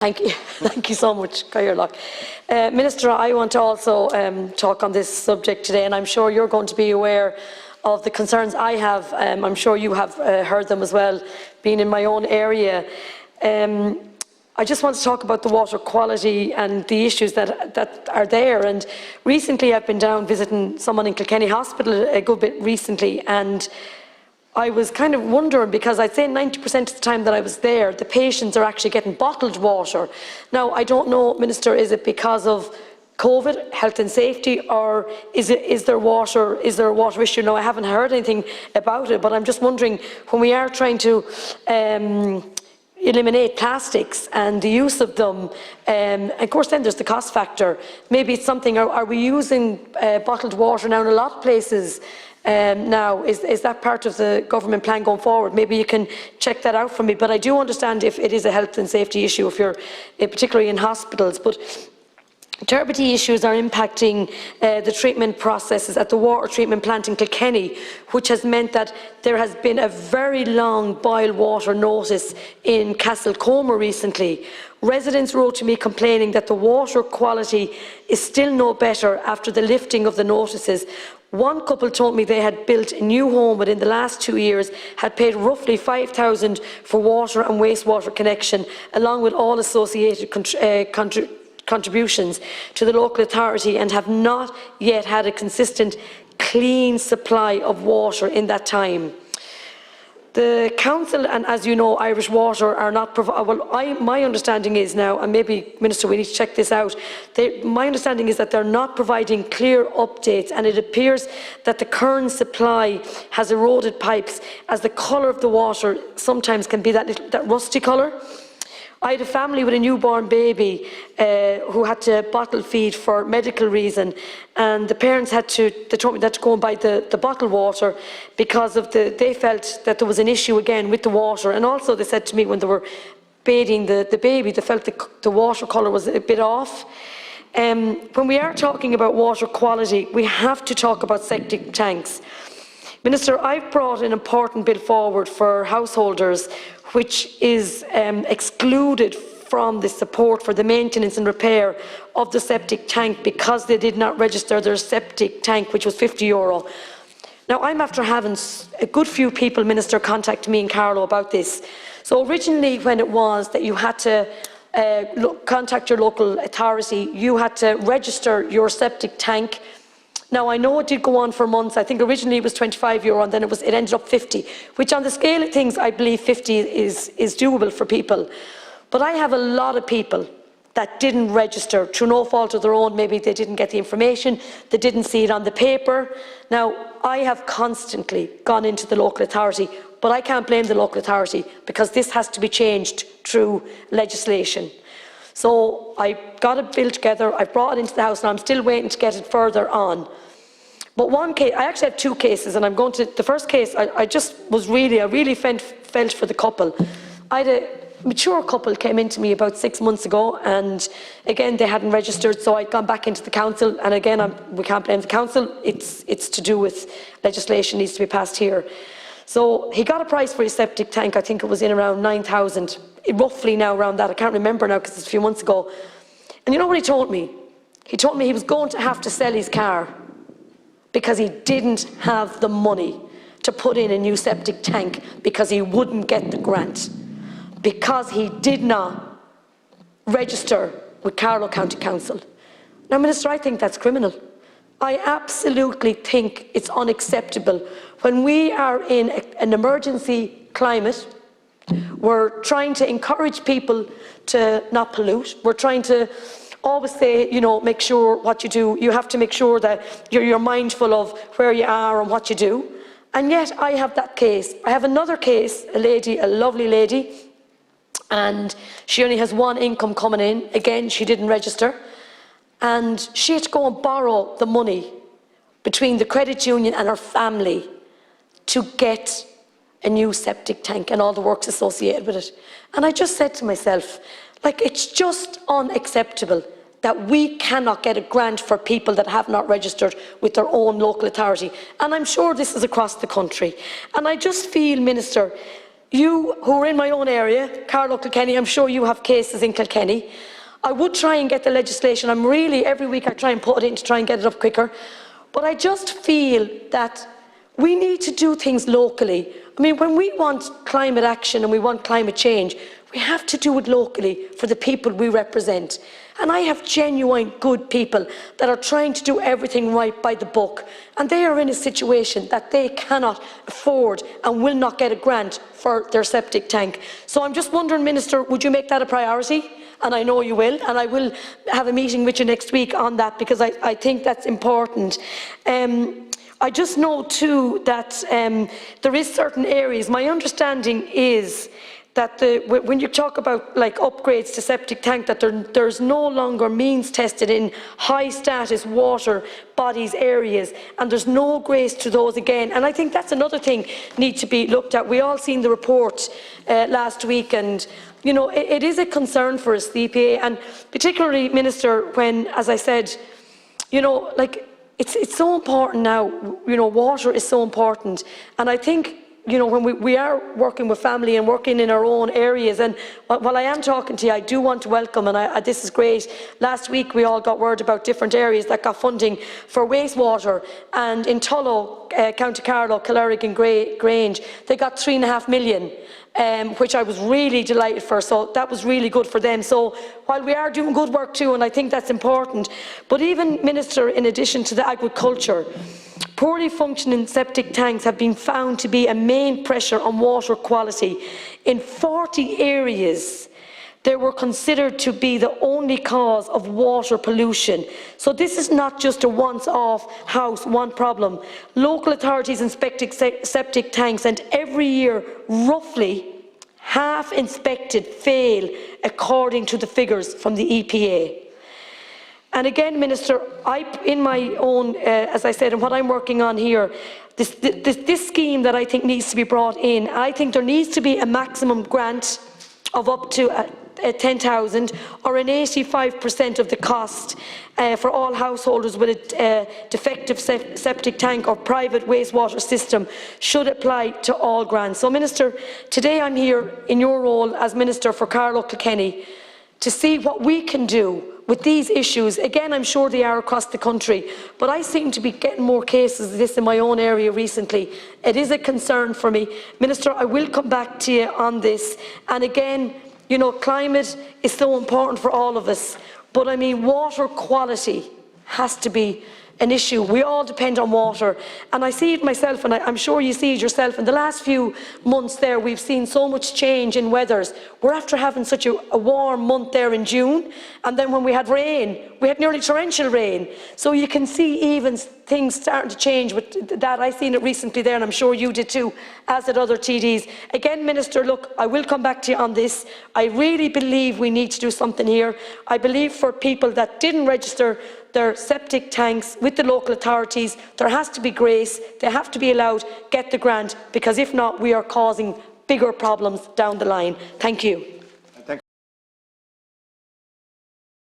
Thank you. Thank you so much, Caoirleach. Minister, I want to also talk on this subject today, and I'm sure you're going to be aware of the concerns I have. I'm sure you have heard them as well, being in my own area. I just want to talk about the water quality and the issues that are there. And recently I've been down visiting someone in Kilkenny Hospital a good bit recently, and I was kind of wondering, because I'd say 90% of the time that I was there, the patients are actually getting bottled water. Now, I don't know, Minister, is it because of COVID, health and safety, or is there a water issue? Now, I haven't heard anything about it, but I'm just wondering, when we are trying to eliminate plastics and the use of them, of course then there's the cost factor. Maybe it's something, are we using bottled water now in a lot of places? Now, is that part of the government plan going forward? Maybe you can check that out for me, but I do understand if it is a health and safety issue, if you're particularly in hospitals. But turbidity issues are impacting the treatment processes at the water treatment plant in Kilkenny, which has meant that there has been a very long boil water notice in Castlecoma recently. Residents wrote to me complaining that the water quality is still no better after the lifting of the notices. One couple told me they had built a new home within the last 2 years, had paid roughly $5,000 for water and wastewater connection, along with all associated contributions to the local authority, and have not yet had a consistent, clean supply of water in that time. The council, and as you know, Irish Water are not my understanding is now, and maybe, Minister, we need to check this out, my understanding is that they're not providing clear updates, and it appears that the current supply has eroded pipes, as the colour of the water sometimes can be that rusty colour. I had a family with a newborn baby who had to bottle feed for medical reason, and the parents they told me they had to go and buy the bottled water because of they felt that there was an issue again with the water. And also they said to me when they were bathing the baby, they felt the water colour was a bit off. When we are talking about water quality, we have to talk about septic tanks. Minister, I've brought an important bill forward for householders which is excluded from the support for the maintenance and repair of the septic tank because they did not register their septic tank, which was €50. Now, I'm after having a good few people, Minister, contact me and Carlo about this. So originally, when it was that you had to contact your local authority, you had to register your septic tank. Now, I know it did go on for months. I think originally it was €25 and then it ended up 50, which on the scale of things, I believe 50 is doable for people. But I have a lot of people that didn't register through no fault of their own. Maybe they didn't get the information, they didn't see it on the paper. Now, I have constantly gone into the local authority, but I can't blame the local authority because this has to be changed through legislation. So I got a bill together, I brought it into the House, and I'm still waiting to get it further on. But one case, I actually have two cases, and the first case, I really felt for the couple. I had a mature couple came into me about 6 months ago, and again, they hadn't registered, so I'd gone back into the council, and again, we can't blame the council, it's to do with legislation needs to be passed here. So he got a price for his septic tank, I think it was in around 9,000, roughly now around that, I can't remember now because it's a few months ago. And you know what he told me? He told me he was going to have to sell his car because he didn't have the money to put in a new septic tank because he wouldn't get the grant, because he did not register with Carlow County Council. Now, Minister, I think that's criminal. I absolutely think it's unacceptable. When we are in an emergency climate, we're trying to encourage people to not pollute. We're trying to always say, you know, make sure what you do, you have to make sure that you're mindful of where you are and what you do. And yet I have that case. I have another case, a lady, a lovely lady, and she only has one income coming in. Again, she didn't register. And she had to go and borrow the money between the credit union and her family to get a new septic tank and all the works associated with it. And I just said to myself, like, it's just unacceptable that we cannot get a grant for people that have not registered with their own local authority. And I'm sure this is across the country. And I just feel, Minister, you who are in my own area, Carlow, Kilkenny, I'm sure you have cases in Kilkenny. I would try and get the legislation. Every week I try and put it in to try and get it up quicker. But I just feel that we need to do things locally. I mean, when we want climate action and we want climate change, we have to do it locally for the people we represent. And I have genuine good people that are trying to do everything right by the book. And they are in a situation that they cannot afford and will not get a grant for their septic tank. So I'm just wondering, Minister, would you make that a priority? And I know you will, and I will have a meeting with you next week on that, because I think that's important. I just know too that there is certain areas. My understanding is that when you talk about like upgrades to septic tank, that there's no longer means tested in high status water bodies areas, and there's no grace to those again. And I think that's another thing needs to be looked at. We all seen the report last week, and you know, it is a concern for us, the EPA, and particularly, Minister, when, as I said, you know, like it's so important now. You know, water is so important, and I think, you know, when we are working with family and working in our own areas, and while I am talking to you, I do want to welcome, and this is great. Last week we all got word about different areas that got funding for wastewater, and in Tullow, County Carlow, Killarrick and Grange, they got $3.5 million. Which I was really delighted for, so that was really good for them. So while we are doing good work too, and I think that's important, but even, Minister, in addition to the agriculture, poorly functioning septic tanks have been found to be a main pressure on water quality. In 40 areas, they were considered to be the only cause of water pollution. So this is not just a once-off house, one problem. Local authorities inspect septic tanks, and every year, roughly half inspected fail, according to the figures from the EPA. And again, Minister, in my own, as I said, and what I'm working on here, this scheme that I think needs to be brought in, I think there needs to be a maximum grant of up to 10,000, or an 85% of the cost for all householders with a defective septic tank or private wastewater system should apply to all grants. So, Minister, today I'm here in your role as Minister for Carlow, Kilkenny, to see what we can do with these issues. Again, I'm sure they are across the country, but I seem to be getting more cases of this in my own area recently. It is a concern for me. Minister, I will come back to you on this. And again, you know, climate is so important for all of us, but I mean, water quality has to be an issue. We all depend on water, and I see it myself, and I'm sure you see it yourself. In the last few months there, we've seen so much change in weathers. We're after having such a warm month there in June, and then when we had rain, we had nearly torrential rain. So you can see even things starting to change with that. I've seen it recently there, and I'm sure you did too, as did other TDs. Again, Minister, look, I will come back to you on this. I really believe we need to do something here. I believe for people that didn't register their septic tanks with the local authorities, there has to be grace. They have to be allowed get the grant, because if not, we are causing bigger problems down the line. Thank you.